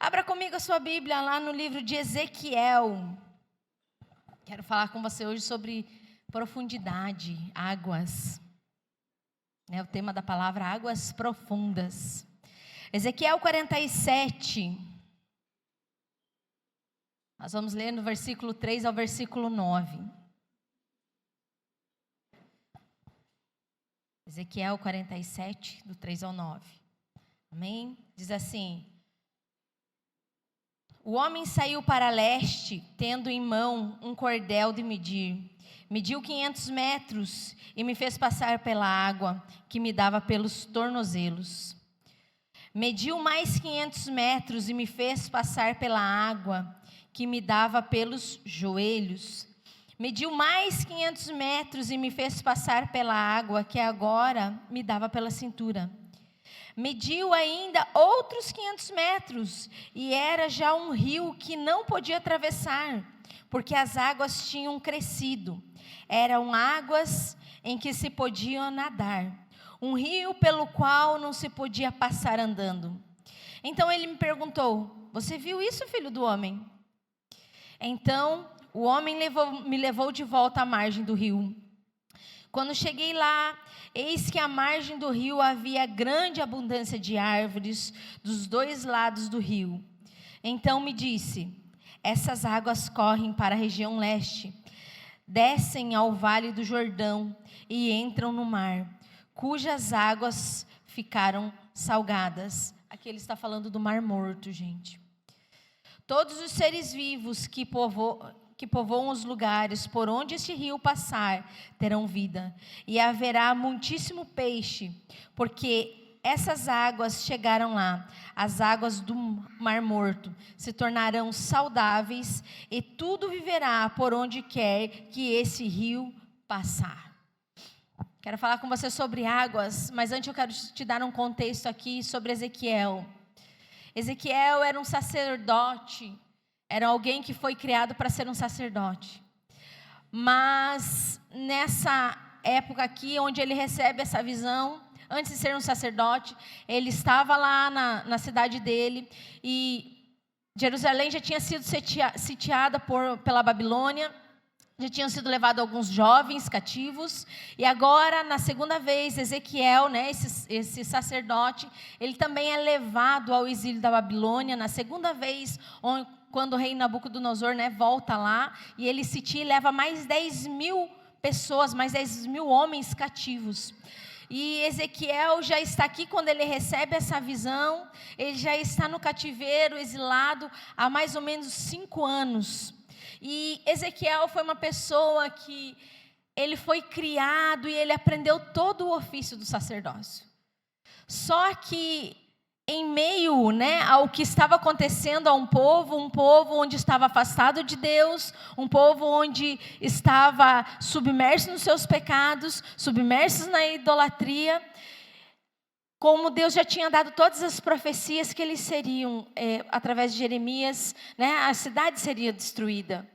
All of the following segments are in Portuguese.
Abra comigo a sua Bíblia lá no livro de Ezequiel. Quero falar com você hoje sobre profundidade, águas. É o tema da palavra, águas profundas. Ezequiel 47. Nós vamos ler no versículo 3 ao versículo 9. Ezequiel 47, do 3 ao 9. Amém? Diz assim: O homem saiu para leste, tendo em mão um cordel de medir. Mediu 500 metros e me fez passar pela água, que me dava pelos tornozelos. Mediu mais 500 metros e me fez passar pela água, que me dava pelos joelhos. Mediu mais 500 metros e me fez passar pela água, que agora me dava pela cintura. Mediu ainda outros 500 metros, e era já um rio que não podia atravessar, porque as águas tinham crescido. Eram águas em que se podia nadar, um rio pelo qual não se podia passar andando. Então ele me perguntou: Você viu isso, filho do homem? Então o homem me levou de volta à margem do rio. Quando cheguei lá, eis que à margem do rio havia grande abundância de árvores dos dois lados do rio. Então me disse: Essas águas correm para a região leste, descem ao vale do Jordão e entram no mar, cujas águas ficaram salgadas. Aqui ele está falando do Mar Morto, gente. Todos os seres vivos que povoam os lugares por onde este rio passar, terão vida, e haverá muitíssimo peixe, porque essas águas chegaram lá, as águas do Mar Morto, se tornarão saudáveis, e tudo viverá por onde quer que esse rio passar. Quero falar com você sobre águas, mas antes eu quero te dar um contexto aqui sobre Ezequiel. Ezequiel era um sacerdote, era alguém que foi criado para ser um sacerdote. Mas nessa época aqui, onde ele recebe essa visão, antes de ser um sacerdote, ele estava lá na cidade dele, e Jerusalém já tinha sido sitiada pela Babilônia, já tinham sido levados alguns jovens cativos, e agora, na segunda vez, Ezequiel, esse sacerdote, ele também é levado ao exílio da Babilônia, na segunda vez, quando o rei Nabucodonosor volta lá, e ele sitia e leva mais 10 mil pessoas, mais 10 mil homens cativos. E Ezequiel já está aqui quando ele recebe essa visão, ele já está no cativeiro, exilado, há mais ou menos 5 anos. E Ezequiel foi uma pessoa que ele foi criado e ele aprendeu todo o ofício do sacerdócio. Só que em meio ao que estava acontecendo a um povo onde estava afastado de Deus, um povo onde estava submerso nos seus pecados, submerso na idolatria, como Deus já tinha dado todas as profecias que eles seriam, através de Jeremias, a cidade seria destruída.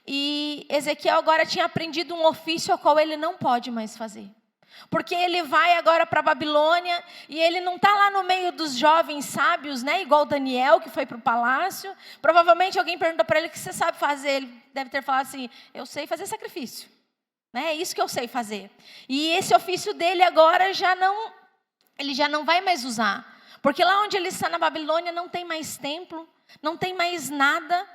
E Ezequiel agora tinha aprendido um ofício ao qual ele não pode mais fazer. Porque ele vai agora para a Babilônia e ele não está lá no meio dos jovens sábios, igual Daniel, que foi para o palácio. Provavelmente alguém perguntou para ele: o que você sabe fazer? Ele deve ter falado assim: eu sei fazer sacrifício. É isso que eu sei fazer. E esse ofício dele agora ele já não vai mais usar. Porque lá onde ele está na Babilônia não tem mais templo, não tem mais nada.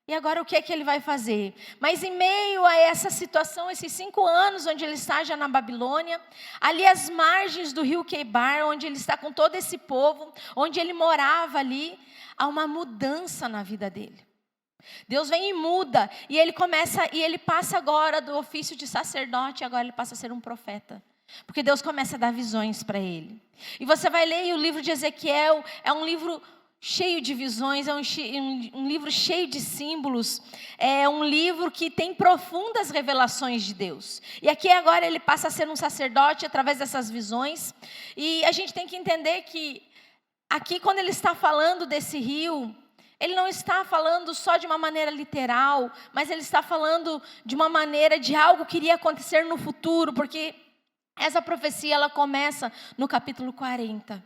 E agora o que é que ele vai fazer? Mas em meio a essa situação, esses 5 anos onde ele está já na Babilônia, ali às margens do rio Queibar, onde ele está com todo esse povo, onde ele morava ali, há uma mudança na vida dele. Deus vem e muda, e ele passa agora do ofício de sacerdote, agora ele passa a ser um profeta. Porque Deus começa a dar visões para ele. E você vai ler, e o livro de Ezequiel é um livro cheio de visões, é um livro cheio de símbolos, é um livro que tem profundas revelações de Deus. E aqui agora ele passa a ser um sacerdote através dessas visões, e a gente tem que entender que aqui quando ele está falando desse rio, ele não está falando só de uma maneira literal, mas ele está falando de uma maneira de algo que iria acontecer no futuro, porque essa profecia ela começa no capítulo 40.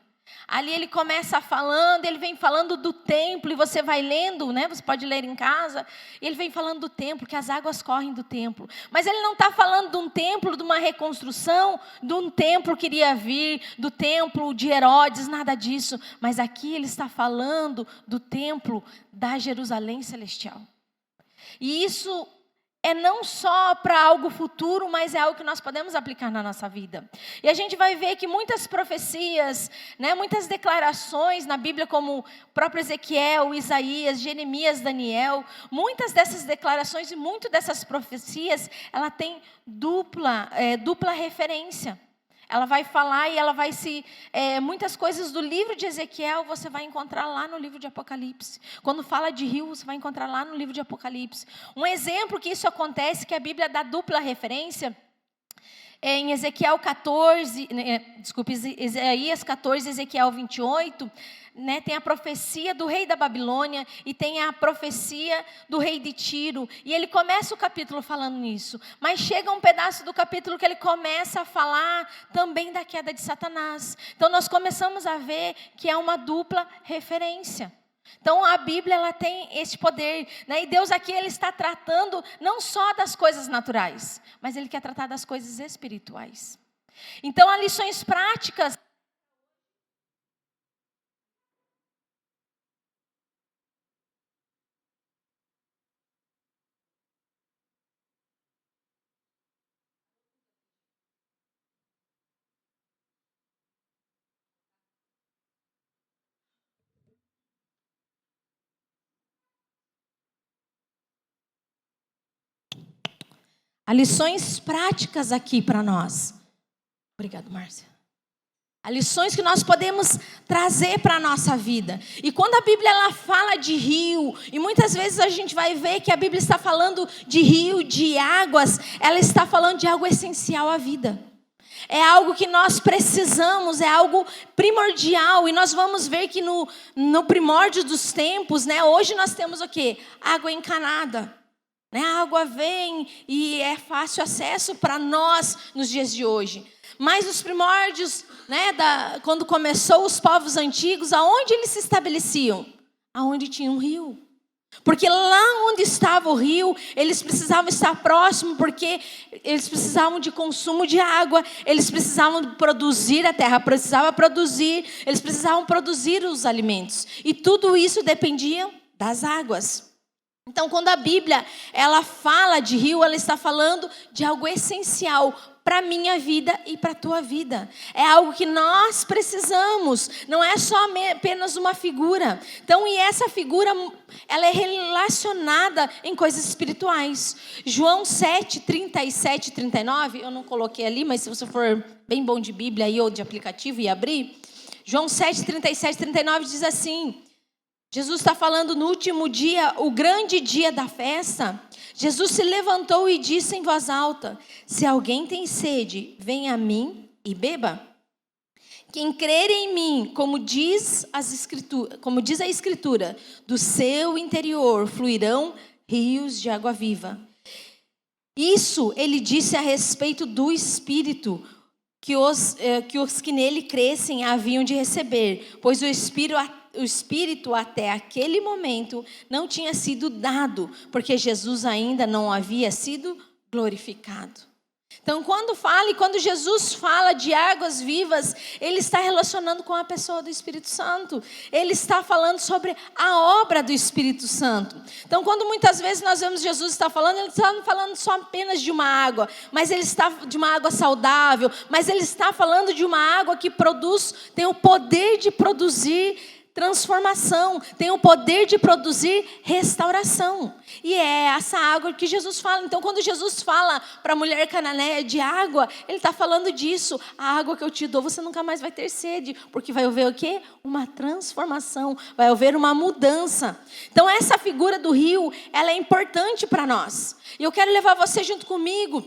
Ali ele começa falando, ele vem falando do templo, e você vai lendo, né? Você pode ler em casa, e ele vem falando do templo, que as águas correm do templo. Mas ele não está falando de um templo, de uma reconstrução, de um templo que iria vir, do templo de Herodes, nada disso. Mas aqui ele está falando do templo da Jerusalém Celestial. E isso é não só para algo futuro, mas é algo que nós podemos aplicar na nossa vida. E a gente vai ver que muitas profecias, né, muitas declarações na Bíblia, como o próprio Ezequiel, Isaías, Jeremias, Daniel, muitas dessas declarações e muito dessas profecias, ela tem dupla referência. Ela vai falar e ela vai muitas coisas do livro de Ezequiel você vai encontrar lá no livro de Apocalipse. Quando fala de rio, você vai encontrar lá no livro de Apocalipse. Um exemplo que isso acontece, que a Bíblia dá dupla referência, em Ezequiel 14, Isaías 14, Ezequiel 28, né, tem a profecia do rei da Babilônia e tem a profecia do rei de Tiro. E ele começa o capítulo falando nisso. Mas chega um pedaço do capítulo que ele começa a falar também da queda de Satanás. Então nós começamos a ver que é uma dupla referência. Então a Bíblia ela tem esse poder, né? E Deus aqui ele está tratando não só das coisas naturais, mas Ele quer tratar das coisas espirituais. Então há lições práticas. Há lições práticas aqui para nós. Obrigado, Márcia. Há lições que nós podemos trazer para a nossa vida. E quando a Bíblia ela fala de rio, e muitas vezes a gente vai ver que a Bíblia está falando de rio, de águas, ela está falando de algo essencial à vida. É algo que nós precisamos, é algo primordial. E nós vamos ver que no primórdio dos tempos, né, hoje nós temos o quê? Água encanada. Né? A água vem e é fácil acesso para nós nos dias de hoje. Mas nos primórdios, né, quando começou os povos antigos, aonde eles se estabeleciam? Aonde tinha um rio. Porque lá onde estava o rio, eles precisavam estar próximos, porque eles precisavam de consumo de água, eles precisavam produzir, a terra precisava produzir, eles precisavam produzir os alimentos. E tudo isso dependia das águas. Então, quando a Bíblia ela fala de rio, ela está falando de algo essencial para a minha vida e para a tua vida. É algo que nós precisamos, não é só apenas uma figura. Então, e essa figura, ela é relacionada em coisas espirituais. João 7, 37 e 39, eu não coloquei ali, mas se você for bem bom de Bíblia aí, ou de aplicativo e abrir, João 7, 37 e 39 diz assim... Jesus está falando no último dia, o grande dia da festa. Jesus se levantou e disse em voz alta: se alguém tem sede, venha a mim e beba. Quem crer em mim, como diz a Escritura, do seu interior fluirão rios de água viva. Isso ele disse a respeito do Espírito, que os que nele crescem haviam de receber, pois o Espírito até aquele momento não tinha sido dado, porque Jesus ainda não havia sido glorificado. Então, quando Jesus fala de águas vivas, Ele está relacionando com a pessoa do Espírito Santo. Ele está falando sobre a obra do Espírito Santo. Então, quando muitas vezes nós vemos Jesus está falando, Ele está falando só apenas de uma água, mas Ele está de uma água saudável, mas Ele está falando de uma água que tem o poder de produzir transformação, tem o poder de produzir restauração. E é essa água que Jesus fala. Então, quando Jesus fala para a mulher cananeia de água, Ele está falando disso. A água que eu te dou, você nunca mais vai ter sede, porque vai haver o quê? Uma transformação, vai haver uma mudança. Então, essa figura do rio, ela é importante para nós. E eu quero levar você junto comigo,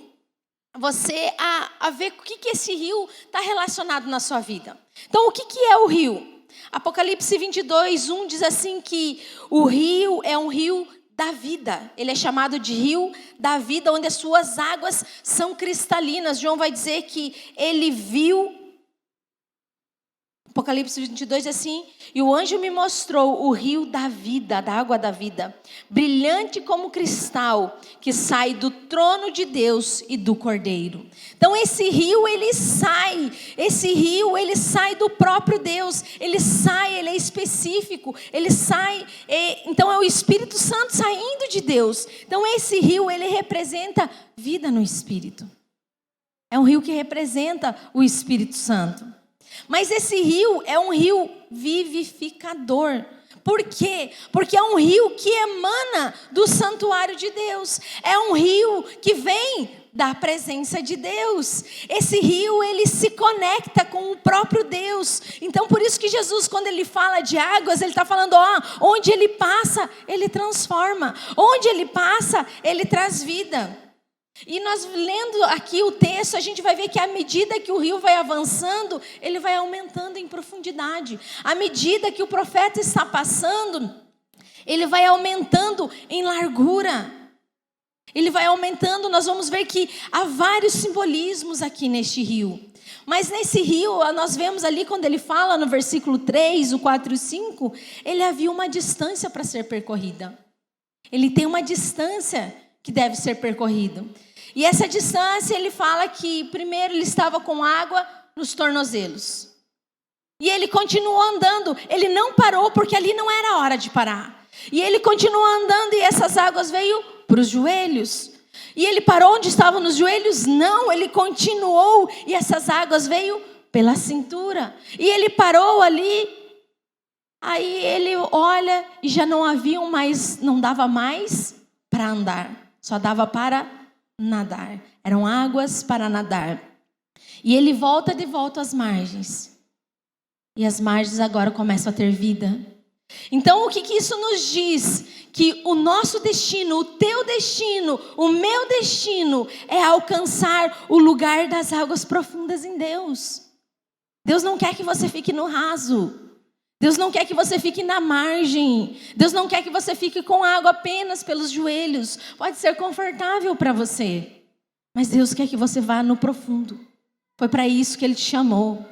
você a ver o que esse rio está relacionado na sua vida. Então, o que é o rio? Apocalipse 22, 1 diz assim que o rio é um rio da vida. Ele é chamado de rio da vida, onde as suas águas são cristalinas. João vai dizer que ele viu Apocalipse 22 diz assim: e o anjo me mostrou o rio da vida, da água da vida, brilhante como cristal, que sai do trono de Deus e do Cordeiro. Então esse rio ele sai do próprio Deus, ele é específico, ele sai, então é o Espírito Santo saindo de Deus. Então esse rio ele representa vida no Espírito, é um rio que representa o Espírito Santo. Mas esse rio é um rio vivificador. Por quê? Porque é um rio que emana do santuário de Deus. É um rio que vem da presença de Deus. Esse rio, ele se conecta com o próprio Deus. Então, por isso que Jesus, quando ele fala de águas, ele está falando, onde ele passa, ele transforma. Onde ele passa, ele traz vida. E nós lendo aqui o texto, a gente vai ver que à medida que o rio vai avançando, ele vai aumentando em profundidade. À medida que o profeta está passando, ele vai aumentando em largura. Ele vai aumentando, nós vamos ver que há vários simbolismos aqui neste rio. Mas nesse rio, nós vemos ali quando ele fala no versículo 3, o 4 e 5, ele havia uma distância para ser percorrida. Ele tem uma distância que deve ser percorrida. E essa distância, ele fala que primeiro ele estava com água nos tornozelos. E ele continuou andando, ele não parou porque ali não era hora de parar. E ele continuou andando e essas águas veio para os joelhos. E ele parou onde estavam nos joelhos? Não, ele continuou e essas águas veio pela cintura. E ele parou ali, aí ele olha e já não havia mais, não dava mais para andar, só dava para nadar. Eram águas para nadar. E ele volta de volta às margens. E as margens agora começam a ter vida. Então o que isso nos diz? Que o nosso destino, o teu destino, o meu destino é alcançar o lugar das águas profundas em Deus. Deus não quer que você fique no raso. Deus não quer que você fique na margem. Deus não quer que você fique com água apenas pelos joelhos. Pode ser confortável para você, mas Deus quer que você vá no profundo. Foi para isso que Ele te chamou.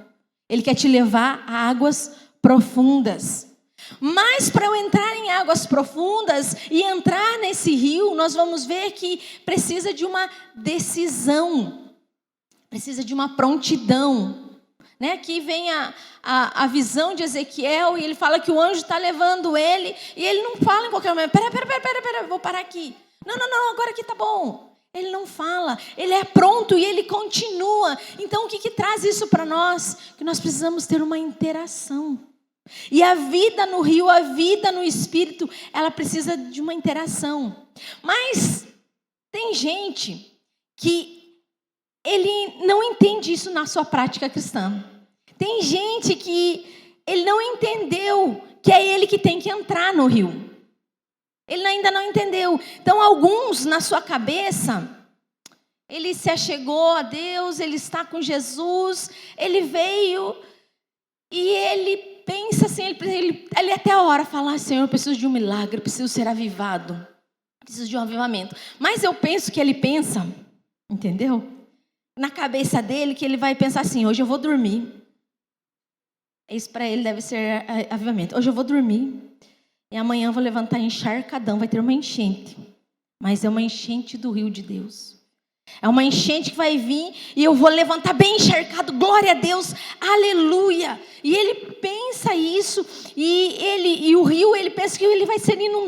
Ele quer te levar a águas profundas. Mas para eu entrar em águas profundas e entrar nesse rio, nós vamos ver que precisa de uma decisão. Precisa de uma prontidão. Aqui vem a visão de Ezequiel e ele fala que o anjo está levando ele e ele não fala em qualquer momento, pera, vou parar aqui. Não, agora aqui tá bom. Ele não fala, ele é pronto e ele continua. Então o que traz isso para nós? Que nós precisamos ter uma interação. E a vida no rio, a vida no Espírito, ela precisa de uma interação. Mas tem gente que ele não entende isso na sua prática cristã. Tem gente que ele não entendeu que é ele que tem que entrar no rio. Ele ainda não entendeu. Então, alguns na sua cabeça, ele se achegou a Deus, ele está com Jesus, ele veio e ele pensa assim, ele até a hora fala, Senhor, eu preciso de um milagre, eu preciso ser avivado, preciso de um avivamento. Mas eu penso que ele pensa, entendeu? Na cabeça dele, que ele vai pensar assim, hoje eu vou dormir. Isso para ele deve ser avivamento. Hoje eu vou dormir e amanhã eu vou levantar encharcadão, vai ter uma enchente. Mas é uma enchente do rio de Deus. É uma enchente que vai vir e eu vou levantar bem encharcado, glória a Deus, aleluia. E ele pensa isso e o rio, ele pensa que ele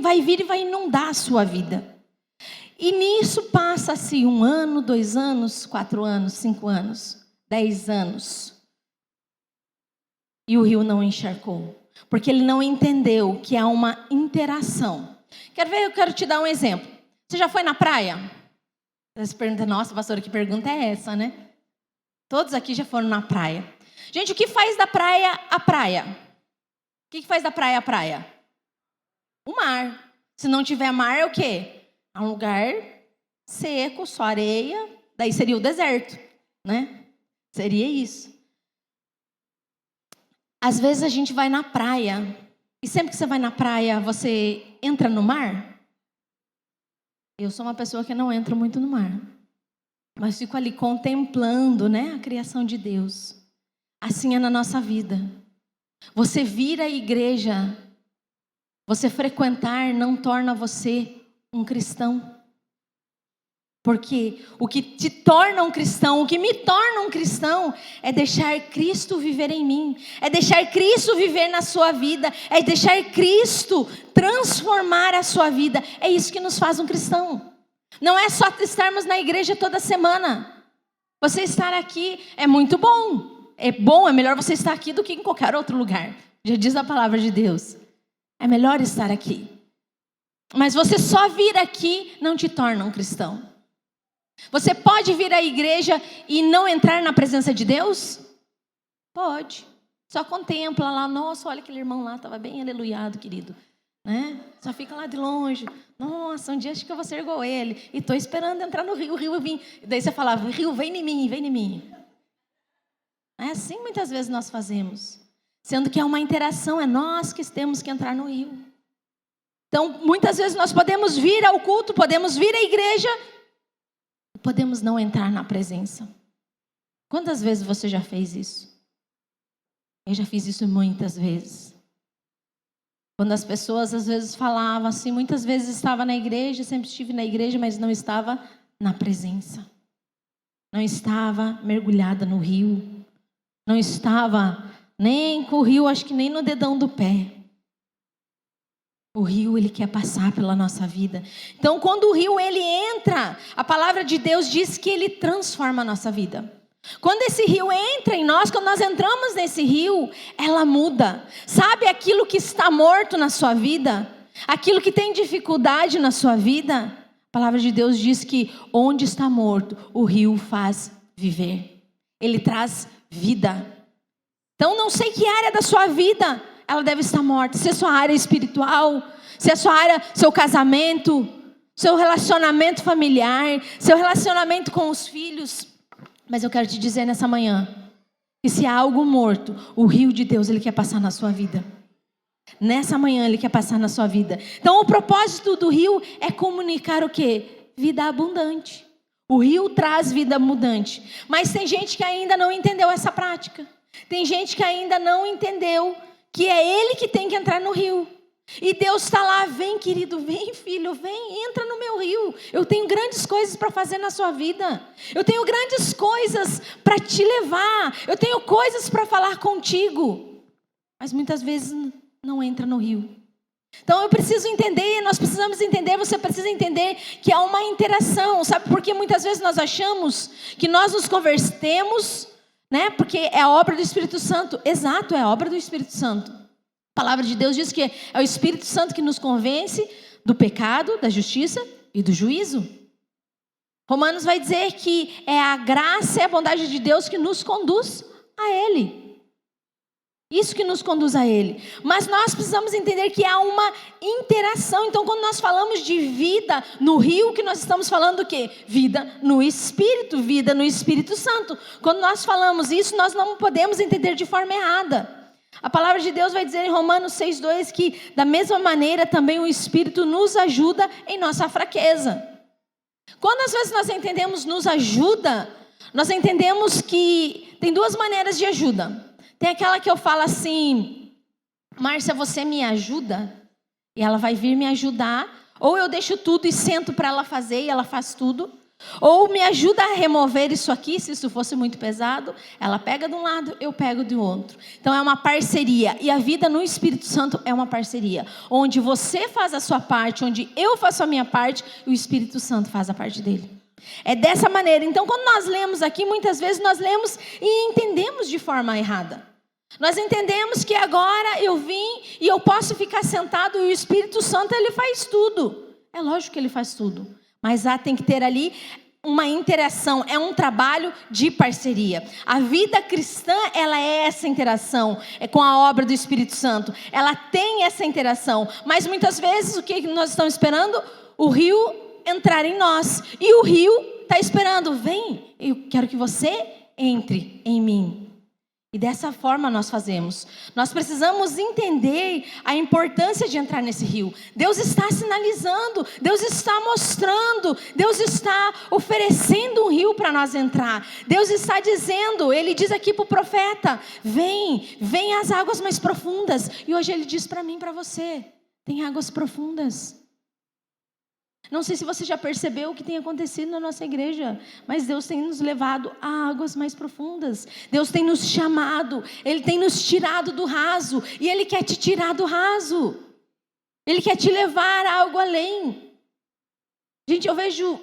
vai vir e vai inundar a sua vida. E nisso passa-se 1 ano, 2 anos, 4 anos, 5 anos, 10 anos. E o rio não encharcou. Porque ele não entendeu que há uma interação. Eu quero te dar um exemplo. Você já foi na praia? Você pergunta, nossa, pastora, que pergunta é essa, né? Todos aqui já foram na praia. Gente, o que faz da praia a praia? O que faz da praia a praia? O mar. Se não tiver mar, é o quê? É um lugar seco, só areia, daí seria o deserto, né? Seria isso. Às vezes a gente vai na praia, e sempre que você vai na praia, você entra no mar? Eu sou uma pessoa que não entra muito no mar, mas fico ali contemplando, né, a criação de Deus. Assim é na nossa vida. Você vir à igreja, você frequentar não torna você um cristão. Porque o que te torna um cristão, o que me torna um cristão, é deixar Cristo viver em mim, é deixar Cristo viver na sua vida, é deixar Cristo transformar a sua vida. É isso que nos faz um cristão. Não é só estarmos na igreja toda semana. Você estar aqui é muito bom. É melhor você estar aqui do que em qualquer outro lugar. Já diz a palavra de Deus. É melhor estar aqui. Mas você só vir aqui não te torna um cristão. Você pode vir à igreja e não entrar na presença de Deus? Pode. Só contempla lá. Nossa, olha aquele irmão lá, estava bem aleluiado, querido. Né? Só fica lá de longe. Nossa, um dia acho que eu vou ser igual ele. E estou esperando entrar no rio, o rio vim. E daí você falava, rio, vem em mim, vem em mim. É assim muitas vezes nós fazemos. Sendo que é uma interação, é nós que temos que entrar no rio. Então, muitas vezes nós podemos vir ao culto, podemos vir à igreja, podemos não entrar na presença. Quantas vezes você já fez isso? Eu já fiz isso muitas vezes. Quando as pessoas às vezes falavam assim, muitas vezes estava na igreja, sempre estive na igreja, mas não estava na presença. Não estava mergulhada no rio. Não estava nem com o rio, acho que nem no dedão do pé. O rio, ele quer passar pela nossa vida. Então, quando o rio, ele entra, a palavra de Deus diz que ele transforma a nossa vida. Quando esse rio entra em nós, quando nós entramos nesse rio, ela muda. Sabe aquilo que está morto na sua vida? Aquilo que tem dificuldade na sua vida? A palavra de Deus diz que onde está morto, o rio faz viver. Ele traz vida. Então, não sei que área da sua vida ela deve estar morta. Se é sua área espiritual, se é sua área, seu casamento, seu relacionamento familiar, seu relacionamento com os filhos. Mas eu quero te dizer nessa manhã, que se há algo morto, o rio de Deus, ele quer passar na sua vida. Nessa manhã, ele quer passar na sua vida. Então, o propósito do rio é comunicar o quê? Vida abundante. O rio traz vida abundante. Mas tem gente que ainda não entendeu essa prática. Tem gente que ainda não entendeu que é ele que tem que entrar no rio. E Deus está lá, vem querido, vem filho, vem, entra no meu rio. Eu tenho grandes coisas para fazer na sua vida. Eu tenho grandes coisas para te levar. Eu tenho coisas para falar contigo. Mas muitas vezes não entra no rio. Então eu preciso entender, nós precisamos entender, você precisa entender que há uma interação. Sabe por que muitas vezes nós achamos que nós nos convertemos, né? Porque é a obra do Espírito Santo. Exato, é a obra do Espírito Santo. A palavra de Deus diz que é o Espírito Santo que nos convence do pecado, da justiça e do juízo. Romanos vai dizer que é a graça e a bondade de Deus que nos conduz a Ele. Isso que nos conduz a Ele. Mas nós precisamos entender que há uma interação. Então, quando nós falamos de vida no rio, que nós estamos falando o quê? Vida no Espírito, vida no Espírito Santo. Quando nós falamos isso, nós não podemos entender de forma errada. A palavra de Deus vai dizer em Romanos 6,2 que da mesma maneira também o Espírito nos ajuda em nossa fraqueza. Quando às vezes nós entendemos nos ajuda, nós entendemos que tem duas maneiras de ajuda. Tem aquela que eu falo assim, Márcia, você me ajuda? E ela vai vir me ajudar. Ou eu deixo tudo e sento para ela fazer e ela faz tudo. Ou me ajuda a remover isso aqui, se isso fosse muito pesado. Ela pega de um lado, eu pego do outro. Então é uma parceria. E a vida no Espírito Santo é uma parceria. Onde você faz a sua parte, onde eu faço a minha parte, e o Espírito Santo faz a parte dele. É dessa maneira. Então quando nós lemos aqui, muitas vezes nós lemos e entendemos de forma errada. Nós entendemos que agora eu vim e eu posso ficar sentado e o Espírito Santo, ele faz tudo. É lógico que ele faz tudo. Mas tem que ter ali uma interação, é um trabalho de parceria. A vida cristã, ela é essa interação, é com a obra do Espírito Santo. Ela tem essa interação. Mas muitas vezes o que nós estamos esperando? O rio entrar em nós. E o rio está esperando, vem, eu quero que você entre em mim. E dessa forma nós fazemos. Nós precisamos entender a importância de entrar nesse rio. Deus está sinalizando, Deus está mostrando, Deus está oferecendo um rio para nós entrar. Deus está dizendo, Ele diz aqui para o profeta, vem às águas mais profundas. E hoje Ele diz para mim e para você, tem águas profundas. Não sei se você já percebeu o que tem acontecido na nossa igreja, mas Deus tem nos levado a águas mais profundas. Deus tem nos chamado, Ele tem nos tirado do raso, e Ele quer te tirar do raso. Ele quer te levar a algo além. Gente, eu vejo...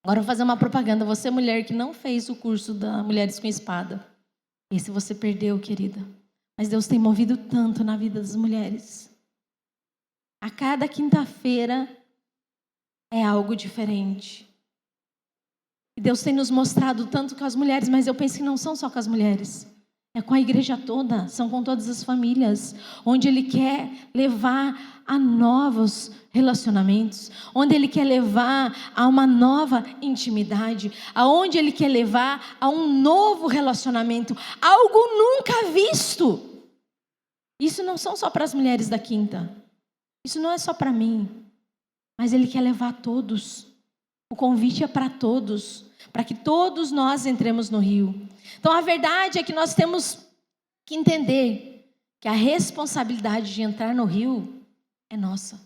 Agora eu vou fazer uma propaganda. Você, mulher que não fez o curso da Mulheres com Espada, esse você perdeu, querida. Mas Deus tem movido tanto na vida das mulheres. A cada quinta-feira é algo diferente. E Deus tem nos mostrado tanto com as mulheres, mas eu penso que não são só com as mulheres. É com a igreja toda, são com todas as famílias. Onde Ele quer levar a novos relacionamentos. Onde Ele quer levar a uma nova intimidade. Aonde Ele quer levar a um novo relacionamento. Algo nunca visto. Isso não são só para as mulheres da quinta. Isso não é só para mim. Mas Ele quer levar a todos. O convite é para todos. Para que todos nós entremos no rio. Então a verdade é que nós temos que entender que a responsabilidade de entrar no rio é nossa.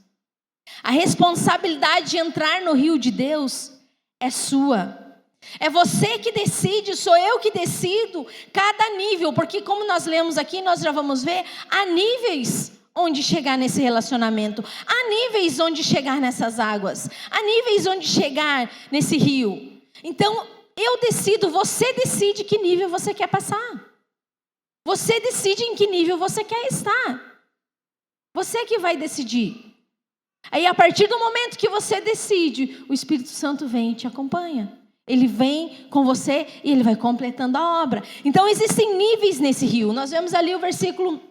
A responsabilidade de entrar no rio de Deus é sua. É você que decide, sou eu que decido cada nível. Porque como nós lemos aqui, nós já vamos ver, há níveis onde chegar nesse relacionamento. Há níveis onde chegar nessas águas. Há níveis onde chegar nesse rio. Então, eu decido, você decide que nível você quer passar. Você decide em que nível você quer estar. Você que vai decidir. Aí, a partir do momento que você decide, o Espírito Santo vem e te acompanha. Ele vem com você e ele vai completando a obra. Então, existem níveis nesse rio. Nós vemos ali o versículo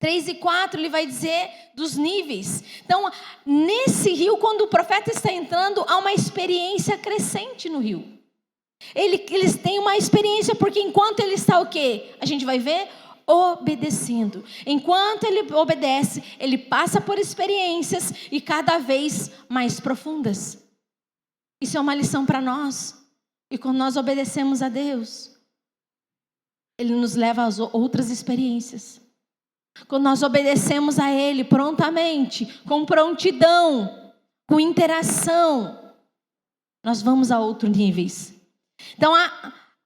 3 e 4, ele vai dizer dos níveis. Então, nesse rio, quando o profeta está entrando, há uma experiência crescente no rio. Eles têm uma experiência, porque enquanto ele está o quê? A gente vai ver obedecendo. Enquanto ele obedece, ele passa por experiências e cada vez mais profundas. Isso é uma lição para nós. E quando nós obedecemos a Deus, Ele nos leva a outras experiências. Quando nós obedecemos a Ele prontamente, com prontidão, com interação, nós vamos a outros níveis. Então,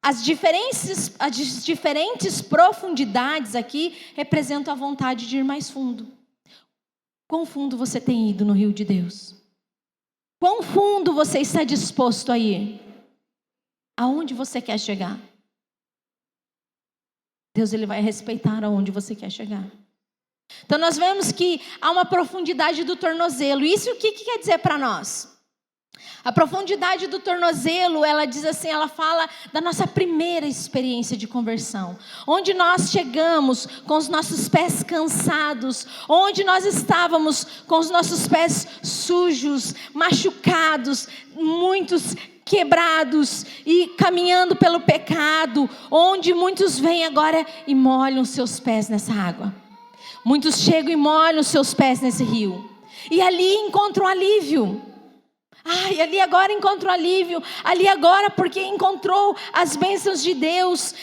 as diferentes profundidades aqui representam a vontade de ir mais fundo. Quão fundo você tem ido no rio de Deus? Quão fundo você está disposto a ir? Aonde você quer chegar? Deus, Ele vai respeitar aonde você quer chegar. Então nós vemos que há uma profundidade do tornozelo. Isso o que quer dizer para nós? A profundidade do tornozelo, ela diz assim, ela fala da nossa primeira experiência de conversão. Onde nós chegamos com os nossos pés cansados. Onde nós estávamos com os nossos pés sujos, machucados, muitos quebrados e caminhando pelo pecado, onde muitos vêm agora e molham seus pés nessa água. Muitos chegam e molham seus pés nesse rio. E ali encontram alívio. Ai, ali agora encontrou alívio. Ali agora porque encontrou as bênçãos de Deus.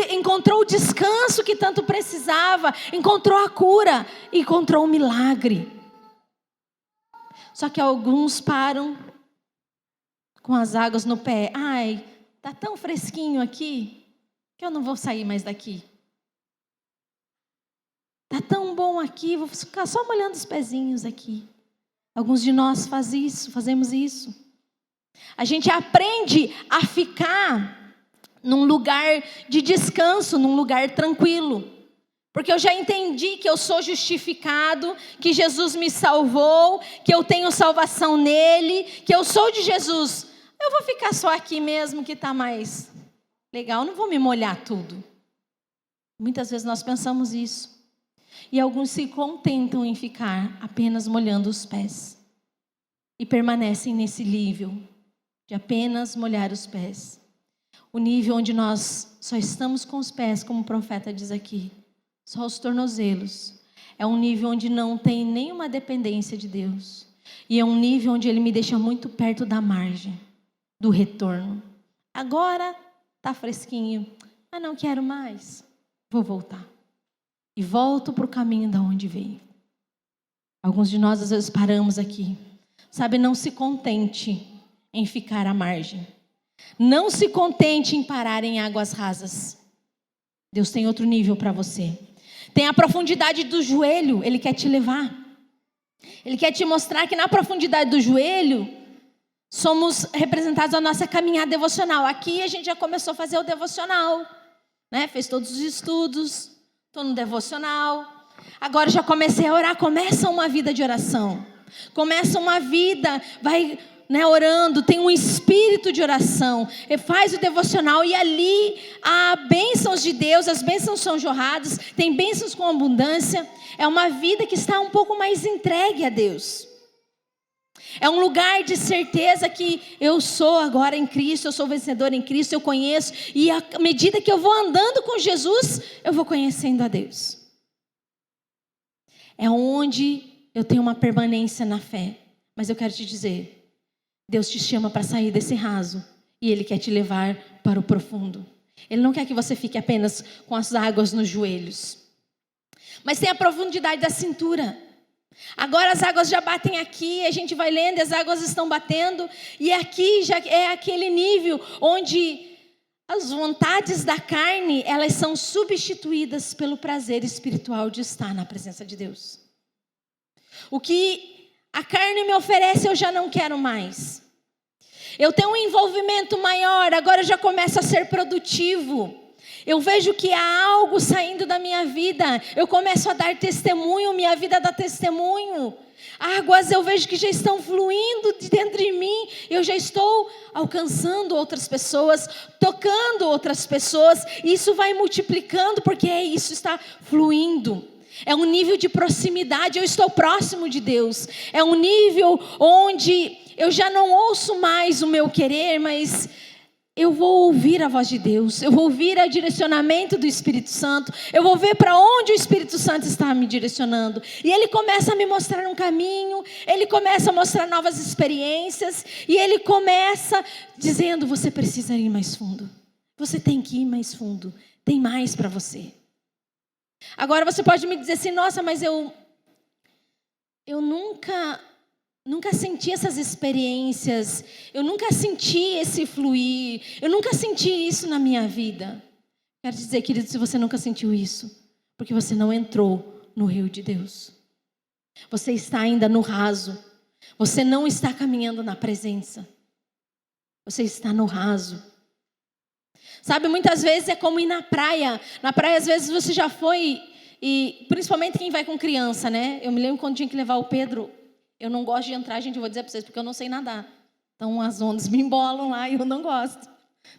Encontrou o descanso que tanto precisava. Encontrou a cura. Encontrou o milagre. Só que alguns param com as águas no pé. Ai, tá tão fresquinho aqui que eu não vou sair mais daqui. Tá tão bom aqui, vou ficar só molhando os pezinhos aqui. Alguns de nós fazemos isso. A gente aprende a ficar num lugar de descanso, num lugar tranquilo. Porque eu já entendi que eu sou justificado, que Jesus me salvou, que eu tenho salvação nele, que eu sou de Jesus. Eu vou ficar só aqui mesmo que está mais legal, não vou me molhar tudo. Muitas vezes nós pensamos isso. E alguns se contentam em ficar apenas molhando os pés. E permanecem nesse nível de apenas molhar os pés. O nível onde nós só estamos com os pés, como o profeta diz aqui, só os tornozelos. É um nível onde não tem nenhuma dependência de Deus. E é um nível onde Ele me deixa muito perto da margem, do retorno. Agora está fresquinho. Ah, não quero mais. Vou voltar. E volto para o caminho da onde veio. Alguns de nós às vezes paramos aqui. Sabe, não se contente em ficar à margem. Não se contente em parar em águas rasas. Deus tem outro nível para você. Tem a profundidade do joelho, Ele quer te levar. Ele quer te mostrar que na profundidade do joelho, somos representados a nossa caminhada devocional. Aqui a gente já começou a fazer o devocional, né? Fez todos os estudos, estou no devocional. Agora já comecei a orar, começa uma vida de oração. Começa uma vida, vai... orando, tem um espírito de oração, faz o devocional e ali há bênçãos de Deus, as bênçãos são jorradas, tem bênçãos com abundância, é uma vida que está um pouco mais entregue a Deus, é um lugar de certeza que eu sou agora em Cristo, eu sou vencedor em Cristo, eu conheço, e à medida que eu vou andando com Jesus, eu vou conhecendo a Deus, é onde eu tenho uma permanência na fé, mas eu quero te dizer, Deus te chama para sair desse raso e Ele quer te levar para o profundo. Ele não quer que você fique apenas com as águas nos joelhos. Mas tem a profundidade da cintura. Agora as águas já batem aqui, a gente vai lendo, as águas estão batendo. E aqui já é aquele nível onde as vontades da carne, elas são substituídas pelo prazer espiritual de estar na presença de Deus. O que a carne me oferece, eu já não quero mais. Eu tenho um envolvimento maior, agora eu já começo a ser produtivo. Eu vejo que há algo saindo da minha vida. Eu começo a dar testemunho, minha vida dá testemunho. Águas eu vejo que já estão fluindo de dentro de mim. Eu já estou alcançando outras pessoas, tocando outras pessoas. Isso vai multiplicando porque isso está fluindo. É um nível de proximidade, eu estou próximo de Deus. É um nível onde eu já não ouço mais o meu querer, mas eu vou ouvir a voz de Deus. Eu vou ouvir o direcionamento do Espírito Santo. Eu vou ver para onde o Espírito Santo está me direcionando. E Ele começa a me mostrar um caminho, Ele começa a mostrar novas experiências. E Ele começa dizendo, você precisa ir mais fundo. Você tem que ir mais fundo. Tem mais para você. Agora você pode me dizer assim, nossa, mas eu nunca senti essas experiências, eu nunca senti esse fluir, eu nunca senti isso na minha vida. Quero dizer, querido, se você nunca sentiu isso, porque você não entrou no rio de Deus. Você está ainda no raso, você não está caminhando na presença, você está no raso. Sabe, muitas vezes é como ir na praia. Na praia, às vezes, você já foi, e principalmente quem vai com criança, né? Eu me lembro quando tinha que levar o Pedro. Eu não gosto de entrar, gente, eu vou dizer para vocês, porque eu não sei nadar. Então, as ondas me embolam lá e eu não gosto.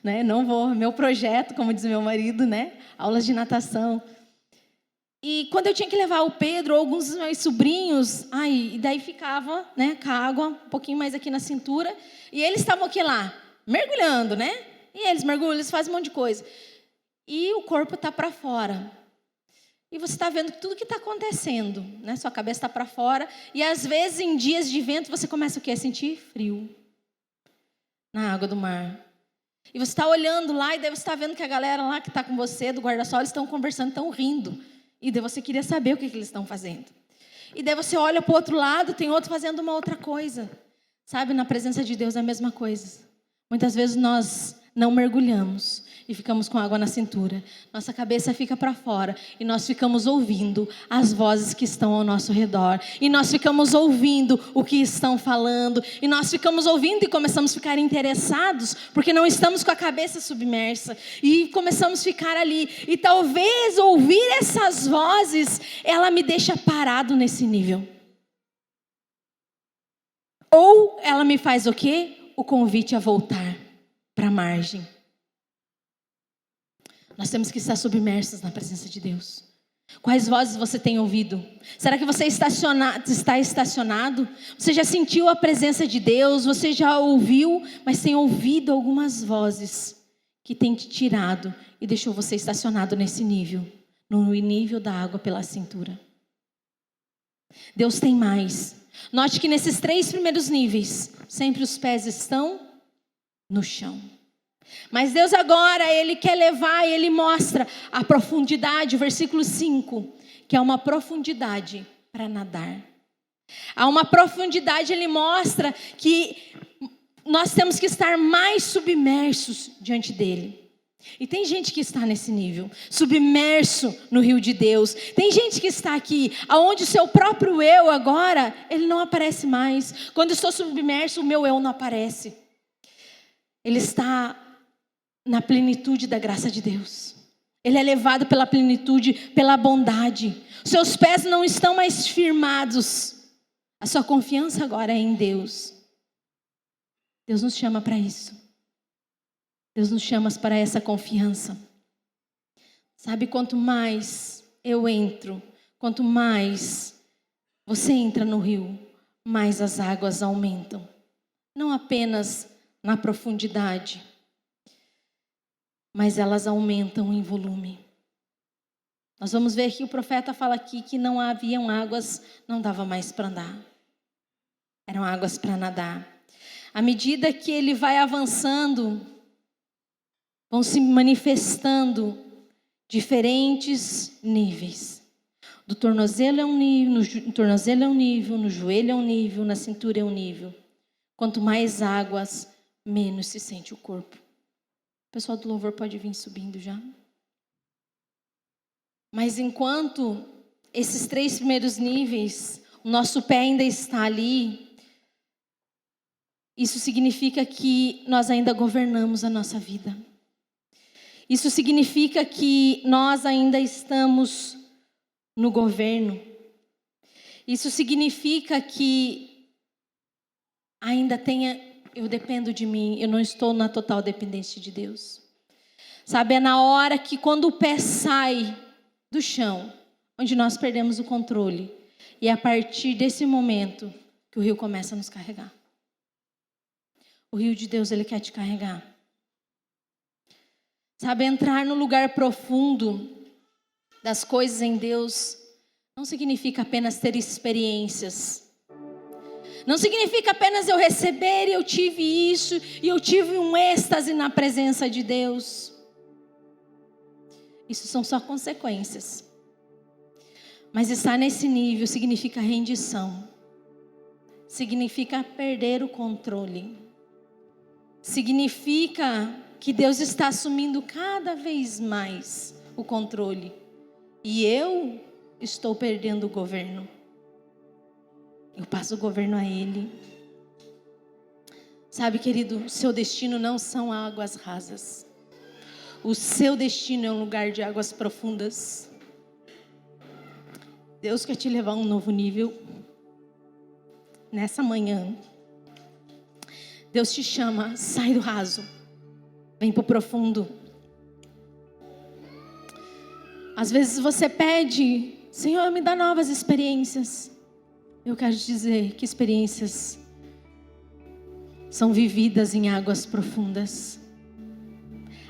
Né? Não vou. Meu projeto, como diz meu marido, né? Aulas de natação. E quando eu tinha que levar o Pedro, alguns dos meus sobrinhos, e daí ficava, né, com a água um pouquinho mais aqui na cintura. E eles estavam aqui lá, mergulhando, né? E eles mergulham, eles fazem um monte de coisa. E o corpo está para fora. E você está vendo tudo que está acontecendo, né? Sua cabeça está para fora. E às vezes, em dias de vento, você começa o quê? A sentir frio na água do mar. E você está olhando lá, e daí você está vendo que a galera lá que está com você, do guarda-sol, eles estão conversando, estão rindo. E daí você queria saber o que eles estão fazendo. E daí você olha para o outro lado, tem outro fazendo uma outra coisa. Sabe, na presença de Deus é a mesma coisa. Muitas vezes nós não mergulhamos e ficamos com água na cintura. Nossa cabeça fica para fora e nós ficamos ouvindo as vozes que estão ao nosso redor. E nós ficamos ouvindo o que estão falando. E nós ficamos ouvindo e começamos a ficar interessados porque não estamos com a cabeça submersa. E começamos a ficar ali. E talvez ouvir essas vozes, ela me deixa parado nesse nível. Ou ela me faz o quê? O convite a voltar para a margem. Nós temos que estar submersos na presença de Deus. Quais vozes você tem ouvido? Será que você está estacionado? Você já sentiu a presença de Deus? Você já ouviu, mas tem ouvido algumas vozes que tem te tirado e deixou você estacionado nesse nível, no nível da água pela cintura. Deus tem mais. Note que nesses 3 primeiros níveis, sempre os pés estão no chão. Mas Deus agora, Ele quer levar, Ele mostra a profundidade, o versículo 5, que é uma profundidade para nadar. Há uma profundidade, Ele mostra que nós temos que estar mais submersos diante dEle. E tem gente que está nesse nível, submerso no rio de Deus. Tem gente que está aqui, aonde o seu próprio eu agora, ele não aparece mais. Quando eu estou submerso, o meu eu não aparece. Ele está na plenitude da graça de Deus. Ele é levado pela plenitude, pela bondade. Seus pés não estão mais firmados. A sua confiança agora é em Deus. Deus nos chama para isso. Deus nos chama para essa confiança. Sabe, quanto mais eu entro, quanto mais você entra no rio, mais as águas aumentam. Não apenas na profundidade, mas elas aumentam em volume. Nós vamos ver que o profeta fala aqui que não haviam águas, não dava mais para andar. Eram águas para nadar. À medida que ele vai avançando, vão se manifestando diferentes níveis. Do tornozelo é um nível, no tornozelo é um nível, no joelho é um nível, na cintura é um nível. Quanto mais águas, menos se sente o corpo. O pessoal do louvor pode vir subindo já. Mas enquanto esses 3 primeiros níveis, o nosso pé ainda está ali, isso significa que nós ainda governamos a nossa vida. Isso significa que nós ainda estamos no governo. Isso significa que ainda eu dependo de mim, eu não estou na total dependência de Deus. Sabe, é na hora que quando o pé sai do chão, onde nós perdemos o controle. E é a partir desse momento que o rio começa a nos carregar. O rio de Deus, ele quer te carregar. Sabe, entrar no lugar profundo das coisas em Deus não significa apenas ter experiências. Não significa apenas eu receber e eu tive isso e eu tive um êxtase na presença de Deus. Isso são só consequências. Mas estar nesse nível significa rendição. Significa perder o controle. Significa que Deus está assumindo cada vez mais o controle. E eu estou perdendo o governo. Eu passo o governo a Ele. Sabe, querido, o seu destino não são águas rasas. O seu destino é um lugar de águas profundas. Deus quer te levar a um novo nível. Nessa manhã, Deus te chama, sai do raso. Vem para o profundo. Às vezes você pede, Senhor, me dá novas experiências. Eu quero te dizer que experiências são vividas em águas profundas.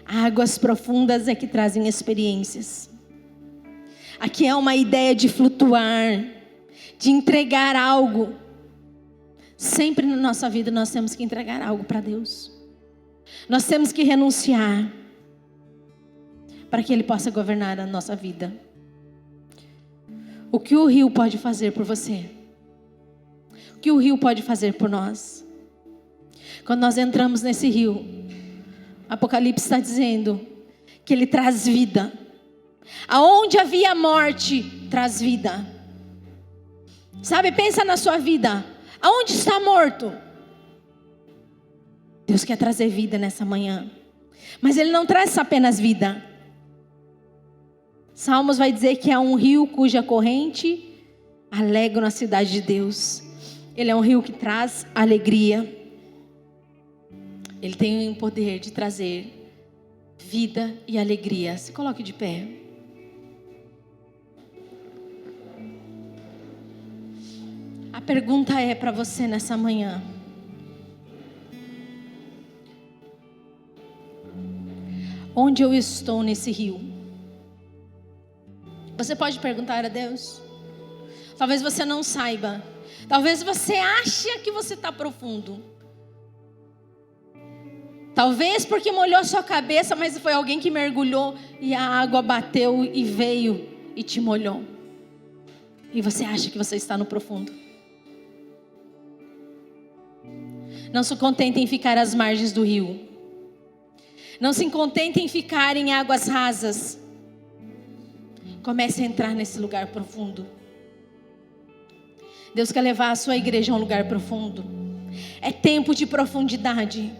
Águas profundas é que trazem experiências. Aqui é uma ideia de flutuar, de entregar algo. Sempre na nossa vida nós temos que entregar algo para Deus. Nós temos que renunciar para que Ele possa governar a nossa vida. O que o rio pode fazer por você? O que o rio pode fazer por nós? Quando nós entramos nesse rio, Apocalipse está dizendo que ele traz vida. Aonde havia morte, traz vida. Sabe, pensa na sua vida. Aonde está morto? Deus quer trazer vida nessa manhã. Mas Ele não traz apenas vida. Salmos vai dizer que há um rio cuja corrente alegra a cidade de Deus. Ele é um rio que traz alegria. Ele tem o poder de trazer vida e alegria. Se coloque de pé. A pergunta é para você nessa manhã. Onde eu estou nesse rio? Você pode perguntar a Deus. Talvez você não saiba. Talvez você ache que você está profundo. Talvez porque molhou sua cabeça, mas foi alguém que mergulhou e a água bateu e veio e te molhou. E você acha que você está no profundo. Não se contente em ficar às margens do rio. Não se contente em ficar em águas rasas. Comece a entrar nesse lugar profundo. Deus quer levar a sua igreja a um lugar profundo. É tempo de profundidade.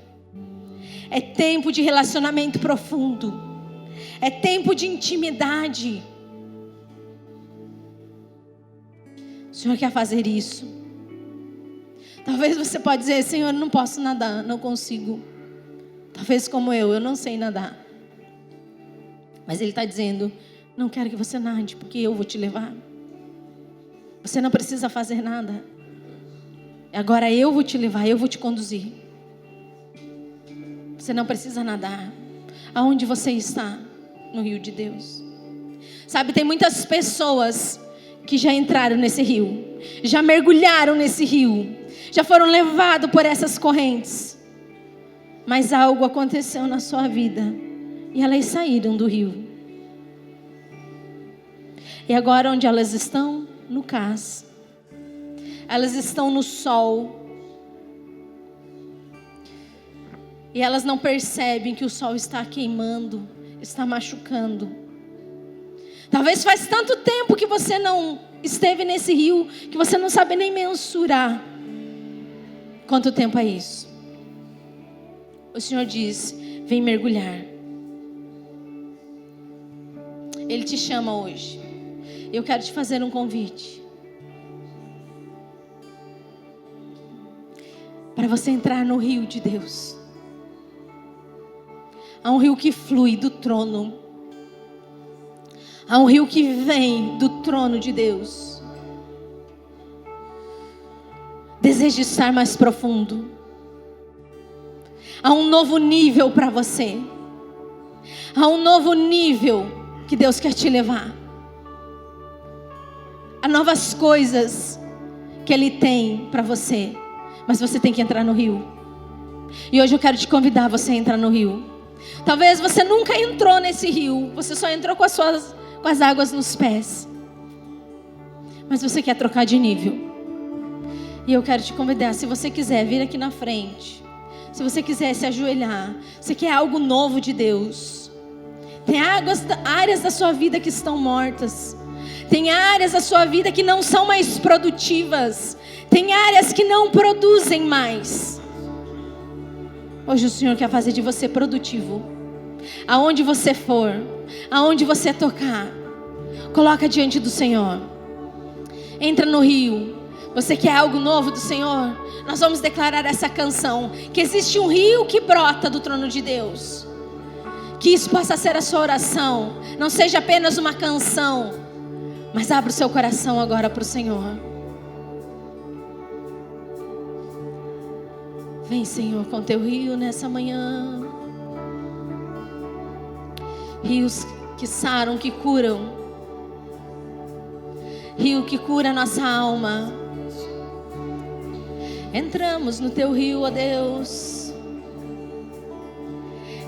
É tempo de relacionamento profundo. É tempo de intimidade. O Senhor quer fazer isso. Talvez você pode dizer: Senhor, eu não posso nadar, não consigo. Talvez como eu não sei nadar. Mas Ele está dizendo: não quero que você nade, porque eu vou te levar. Você não precisa fazer nada. Agora eu vou te levar, eu vou te conduzir. Você não precisa nadar. Aonde você está? No rio de Deus. Sabe, tem muitas pessoas que já entraram nesse rio, já mergulharam nesse rio, já foram levados por essas correntes. Mas algo aconteceu na sua vida e elas saíram do rio. E agora onde elas estão? No cais. Elas estão no sol. E elas não percebem que o sol está queimando, está machucando. Talvez faz tanto tempo que você não esteve nesse rio, que você não sabe nem mensurar quanto tempo é isso. O Senhor diz: vem mergulhar. Ele te chama hoje. Eu quero te fazer um convite. Para você entrar no rio de Deus. Há um rio que flui do trono. Há um rio que vem do trono de Deus. Deseja estar mais profundo. Há um novo nível para você. Há um novo nível que Deus quer te levar. Há novas coisas que Ele tem para você. Mas você tem que entrar no rio. E hoje eu quero te convidar a você a entrar no rio. Talvez você nunca entrou nesse rio. Você só entrou com as águas nos pés. Mas você quer trocar de nível. E eu quero te convidar, se você quiser vir aqui na frente. Se você quiser se ajoelhar. Você quer algo novo de Deus. Tem áreas da sua vida que estão mortas. Tem áreas da sua vida que não são mais produtivas. Tem áreas que não produzem mais. Hoje o Senhor quer fazer de você produtivo. Aonde você for, aonde você tocar, coloca diante do Senhor. Entra no rio. Você quer algo novo do Senhor? Nós vamos declarar essa canção. Que existe um rio que brota do trono de Deus. Que isso possa ser a sua oração. Não seja apenas uma canção. Mas abra o seu coração agora para o Senhor. Vem, Senhor, com teu rio nessa manhã. Rios que saram, que curam. Rio que cura a nossa alma. Entramos no teu rio, ó Deus.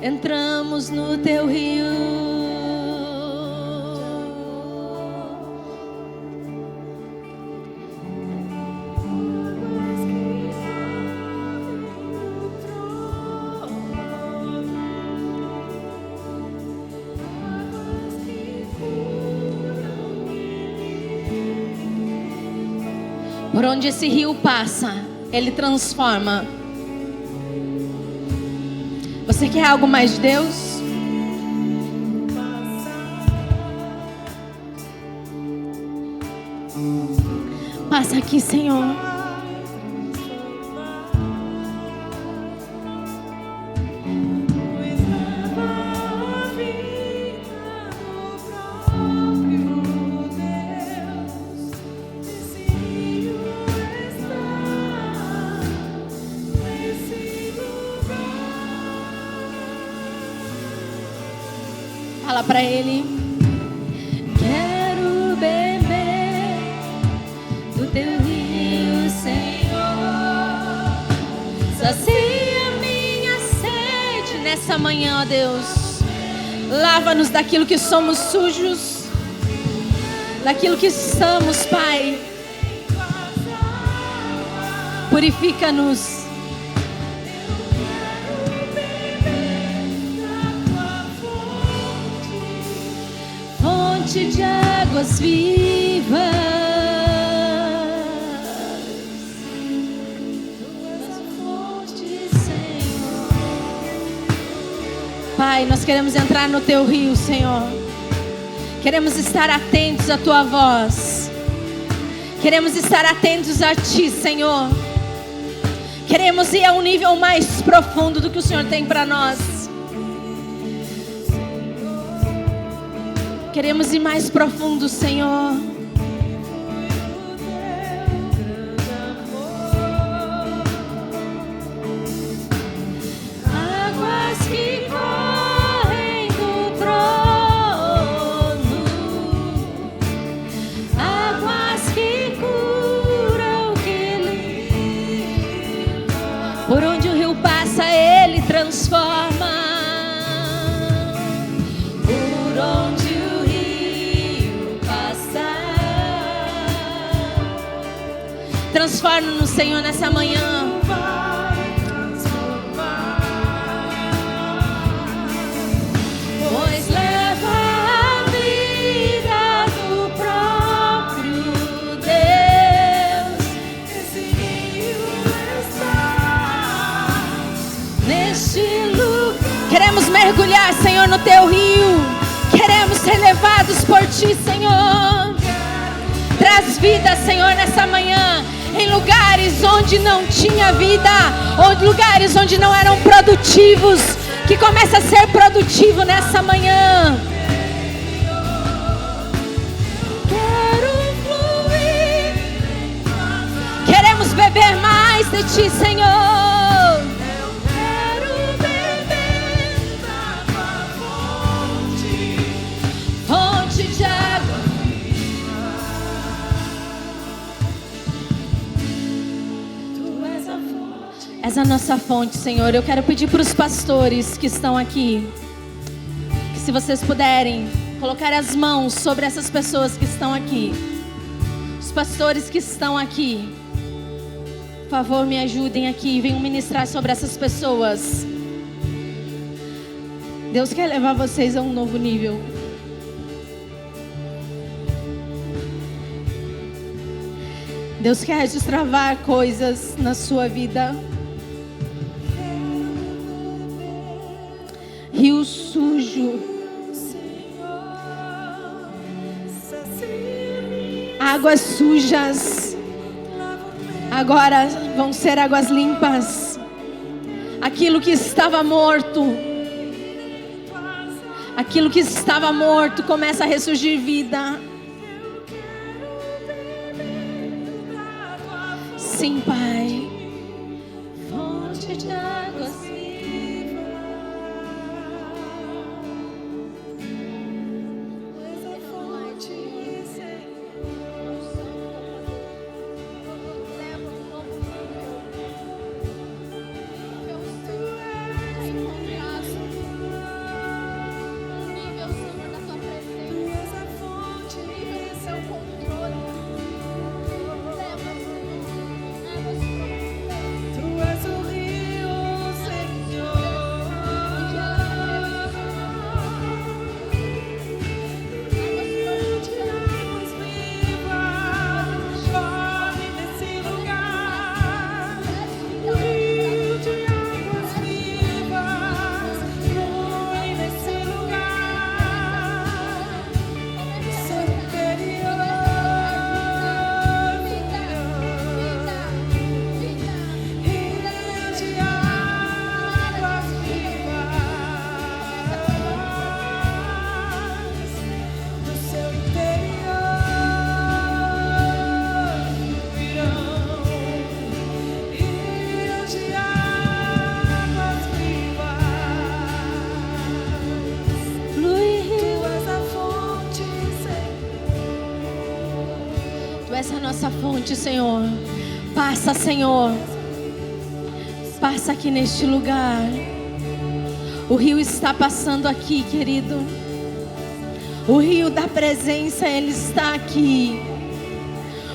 Entramos no teu rio. Por onde esse rio passa, ele transforma. Você quer algo mais de Deus? Passa aqui, Senhor. Fala para Ele. Quero beber do teu rio, Senhor. Sacia minha sede nessa manhã, ó Deus. Lava-nos daquilo que somos sujos, daquilo que estamos, Pai. Purifica-nos. Fonte de águas vivas, fonte, Senhor. Pai, nós queremos entrar no teu rio, Senhor. Queremos estar atentos à tua voz. Queremos estar atentos a ti, Senhor. Queremos ir a um nível mais profundo do que o Senhor tem para nós. Queremos ir mais profundo, Senhor. Águas que correm do trono, águas que curam, que limpam. Por onde o rio passa, ele transforma. Por onde transforma-nos, Senhor, nessa manhã. Pois leva a vida do próprio Deus. Esse rio está neste lugar. Queremos mergulhar, Senhor, no teu rio. Queremos ser levados por ti, Senhor. Traz vida, Senhor, nessa manhã. Em lugares onde não tinha vida, ou lugares onde não eram produtivos, que começa a ser produtivo nessa manhã. Quero fluir, queremos beber mais de ti, Senhor. Eu quero beber da tua fonte de água. És a nossa fonte, Senhor. Eu quero pedir para os pastores que estão aqui, que se vocês puderem colocar as mãos sobre essas pessoas que estão aqui. Os pastores que estão aqui, por favor, me ajudem aqui. Venham ministrar sobre essas pessoas. Deus quer levar vocês a um novo nível. Deus quer destravar coisas na sua vida. Rio sujo, águas sujas, agora vão ser águas limpas. Aquilo que estava morto, começa a ressurgir vida. Sim, Pai. Fonte de águas. essa fonte, Senhor. Passa, Senhor. Passa aqui neste lugar. O rio está passando aqui, querido. O rio da presença, ele está aqui.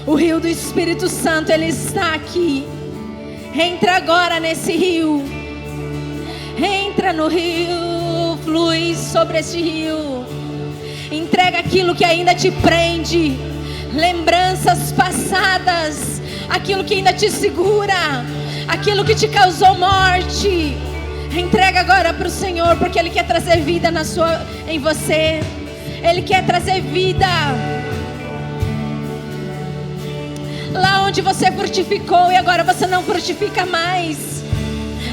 O rio do Espírito Santo, ele está aqui. Entra agora nesse rio. Entra no rio. Flui sobre este rio. Entrega aquilo que ainda te prende. Lembranças passadas. Aquilo que ainda te segura. Aquilo que te causou morte. Entrega agora para o Senhor, porque Ele quer trazer vida em você. Ele quer trazer vida. Lá onde você frutificou e agora você não frutifica mais.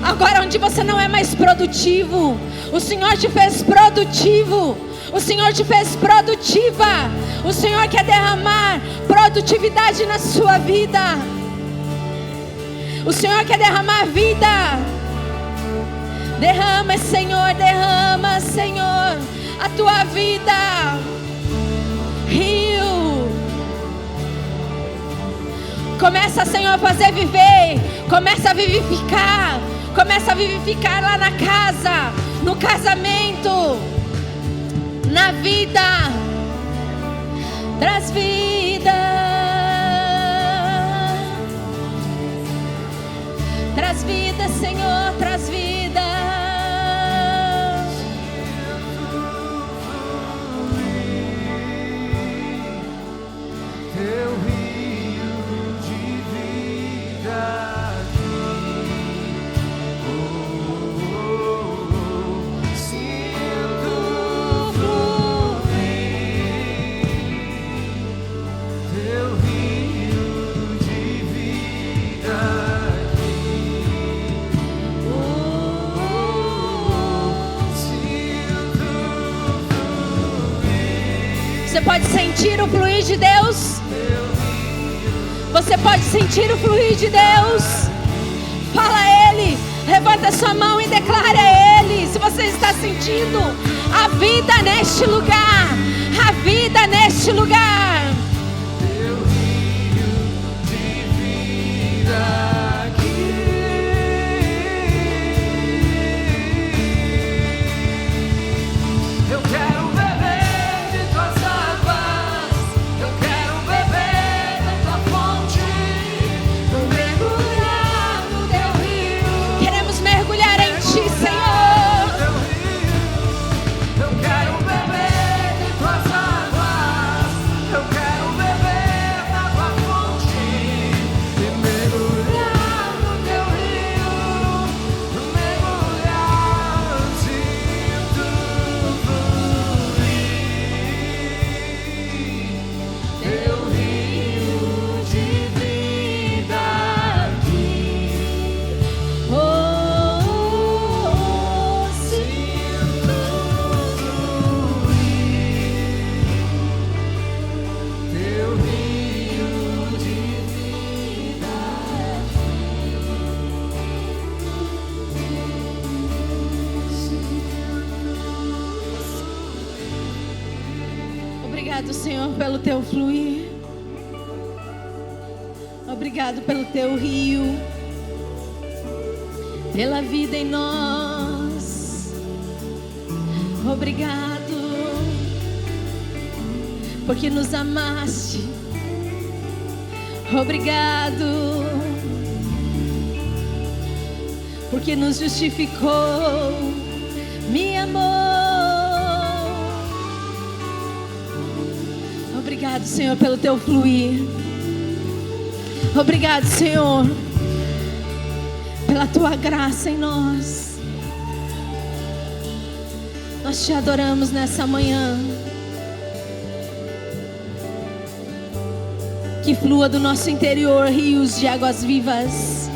Agora onde você não é mais produtivo, o Senhor te fez produtivo. O Senhor te fez produtiva. O Senhor quer derramar produtividade na sua vida. O Senhor quer derramar vida. Derrama, Senhor, a tua vida. Rio. Começa, Senhor, a fazer viver. Começa a vivificar. Começa a vivificar lá na casa, no casamento, na vida. Traz vida. Traz vida, Senhor, traz vida. Teu rio de vida aqui. Sinto fluir. Teu rio de vida aqui. Sinto fluir. Você pode sentir o fluir de Deus? Você pode sentir o fluir de Deus? Fala a Ele, levanta sua mão e declara a Ele. Se você está sentindo a vida neste lugar, a vida neste lugar. Teu rio de vida aqui. Eu quero beber de tuas águas. Eu quero beber da tua fonte. Mergulhar no teu rio. Queremos mergulhar em Ti, Senhor. Teu rio. Eu quero beber de tuas águas. Eu quero beber da tua fonte e mergulhar no teu rio. Mergulhar, sinto fluir. Teu rio de vida aqui. Oh, Sinto fluir. Teu rio de vida. obrigado, Senhor, pelo Teu fluir. Obrigado pelo Teu rio, pela vida em nós. Obrigado, porque nos amaste. Obrigado, porque nos justificou, me amou. Obrigado, Senhor, pelo Teu fluir. Obrigado, Senhor, pela Tua graça em nós. Nós Te adoramos nessa manhã. Que flua do nosso interior rios de águas vivas.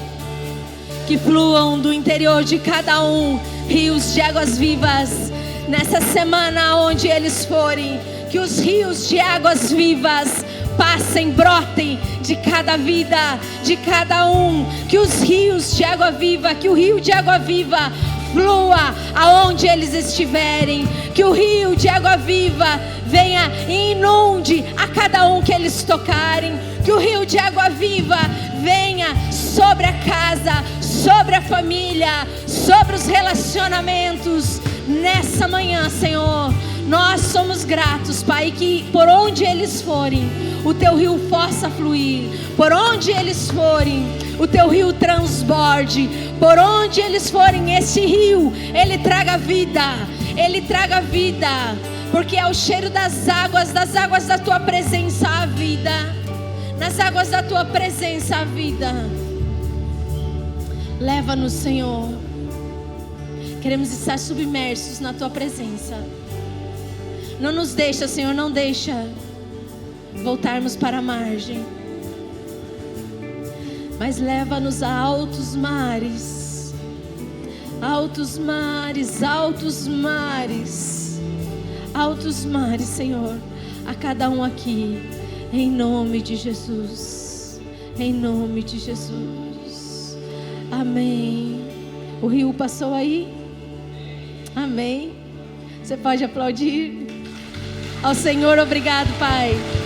Que fluam do interior de cada um rios de águas vivas. Nessa semana onde eles forem, que os rios de águas vivas passem, brotem de cada vida, de cada um. Que os rios de água viva, que o rio de água viva flua aonde eles estiverem. Que o rio de água viva venha e inunde a cada um que eles tocarem. Que o rio de água viva venha sobre a casa, sobre a família, sobre os relacionamentos. Nessa manhã, Senhor, nós somos gratos, Pai, que por onde eles forem, o Teu rio possa fluir. Por onde eles forem, o Teu rio transborde. Por onde eles forem, esse rio, ele traga vida. Ele traga vida, porque é o cheiro das águas da Tua presença a vida. Nas águas da Tua presença a vida. Leva-nos, Senhor. Queremos estar submersos na Tua presença. Não nos deixa, Senhor, não deixa voltarmos para a margem. Mas leva-nos a altos mares. Altos mares, altos mares. Altos mares, Senhor, a cada um aqui. Em nome de Jesus. Em nome de Jesus. Amém. O rio passou aí? Amém. Você pode aplaudir ao Senhor. Obrigado, Pai.